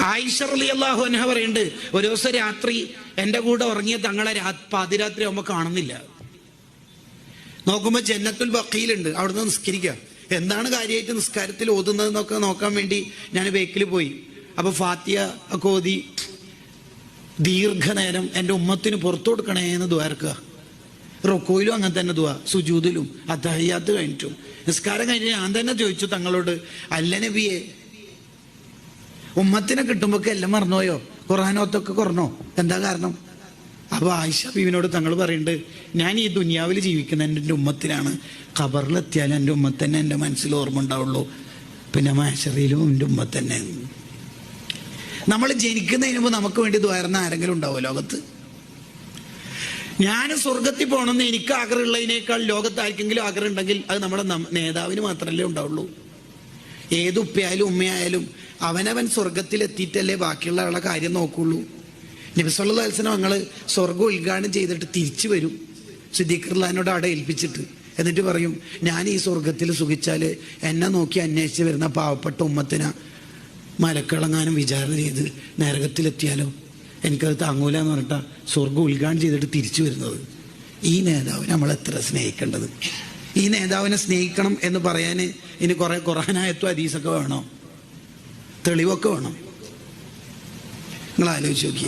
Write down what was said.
ആയിഷ റളിയല്ലാഹു അൻഹ പറയുന്നുണ്ട്, ഒരു ദിവസം രാത്രി എൻ്റെ കൂടെ ഉറങ്ങിയ തങ്ങളെ പാതിരാത്രി ആകുമ്പോൾ കാണുന്നില്ല. നോക്കുമ്പോൾ ജന്നത്തുൽ ബഖീലുണ്ട്, അവിടുന്ന് നിസ്കരിക്കുക. എന്താണ് കാര്യമായിട്ട് നിസ്കാരത്തിൽ ഓതുന്നതെന്നൊക്കെ നോക്കാൻ വേണ്ടി ഞാൻ ബേക്കിൽ പോയി. അപ്പോൾ ഫാത്തിഹ ഒക്കെ ഓതി ദീർഘനേരം എൻ്റെ ഉമ്മത്തിന് പുറത്തു കൊടുക്കണേ എന്ന് ദ്വാരക്കുക. റുക്കൂയിലും അങ്ങനെ തന്നെ ദുആ, സുജൂദിലും അത്തഹിയ്യാത്ത് കഴിഞ്ഞിട്ടും. നിസ്കാരം കഴിഞ്ഞ് ഞാൻ തന്നെ ചോദിച്ചു തങ്ങളോട്, അല്ല നബിയെ, ഉമ്മത്തിനെ കിട്ടുമ്പോൾ എല്ലാം മറന്നുപോയോ? ഖുർആനോത്തൊക്കെ കുറഞ്ഞോ? എന്താ കാരണം? അപ്പോൾ ആയിഷ ബീവിനോട് തങ്ങൾ പറയുന്നുണ്ട്, ഞാൻ ഈ ദുനിയാവിൽ ജീവിക്കുന്ന എൻ്റെ ഉമ്മത്തിനാണ്. ഖബറിലെത്തിയാലും എൻ്റെ ഉമ്മത്തന്നെ എൻ്റെ മനസ്സിൽ ഓർമ്മ ഉണ്ടാവുള്ളൂ, പിന്നെ മഹ്ശറിലും എൻ്റെ ഉമ്മത്തന്നെ. നമ്മൾ ജനിക്കുന്നതിന് മുമ്പ് നമുക്ക് വേണ്ടി ദ്വാരുന്ന ആരെങ്കിലും ഉണ്ടാവുമോ ലോകത്ത്? ഞാൻ സ്വർഗത്തിൽ പോകണമെന്ന് എനിക്ക് ആഗ്രഹമുള്ളതിനേക്കാൾ ലോകത്ത് ആർക്കെങ്കിലും ആഗ്രഹം ഉണ്ടെങ്കിൽ അത് നമ്മുടെ നേതാവിന് മാത്രമല്ലേ ഉണ്ടാവുള്ളൂ. ഏത് ഉപ്പയായാലും ഉമ്മയായാലും അവനവൻ സ്വർഗത്തിലെത്തിയിട്ടല്ലേ ബാക്കിയുള്ള ആളുടെ കാര്യം നോക്കുള്ളൂ. നബി സല്ലല്ലാഹു അലൈഹി വസല്ലം ഞങ്ങൾ സ്വർഗം ഉദ്ഘാടനം ചെയ്തിട്ട് തിരിച്ചു വരും സിദ്ദീഖ് റളിയല്ലാഹു അവിടെ ഏൽപ്പിച്ചിട്ട്. എന്നിട്ട് പറയും, ഞാൻ ഈ സ്വർഗത്തിൽ സുഖിച്ചാൽ എന്നെ നോക്കി അന്വേഷിച്ച് വരുന്ന പാവപ്പെട്ട ഉമ്മത്തിനെ മലക്കളങ്ങാനും വിചാരണ ചെയ്ത് നരകത്തിലെത്തിയാലോ, എനിക്കത് താങ്ങൂല എന്ന് പറഞ്ഞിട്ടാ സ്വർഗം ഉദ്ഘാടനം ചെയ്തിട്ട് തിരിച്ചു വരുന്നത്. ഈ നേതാവിനെ നമ്മൾ എത്ര സ്നേഹിക്കേണ്ടത്? ഈ നേതാവിനെ സ്നേഹിക്കണം എന്ന് പറയാൻ ഇനി കുറെ ഖുർആനായത്തും ഹദീസൊക്കെ വേണോ? തെളിവൊക്കെ വേണം? നിങ്ങൾ ആലോചിച്ച് നോക്കി.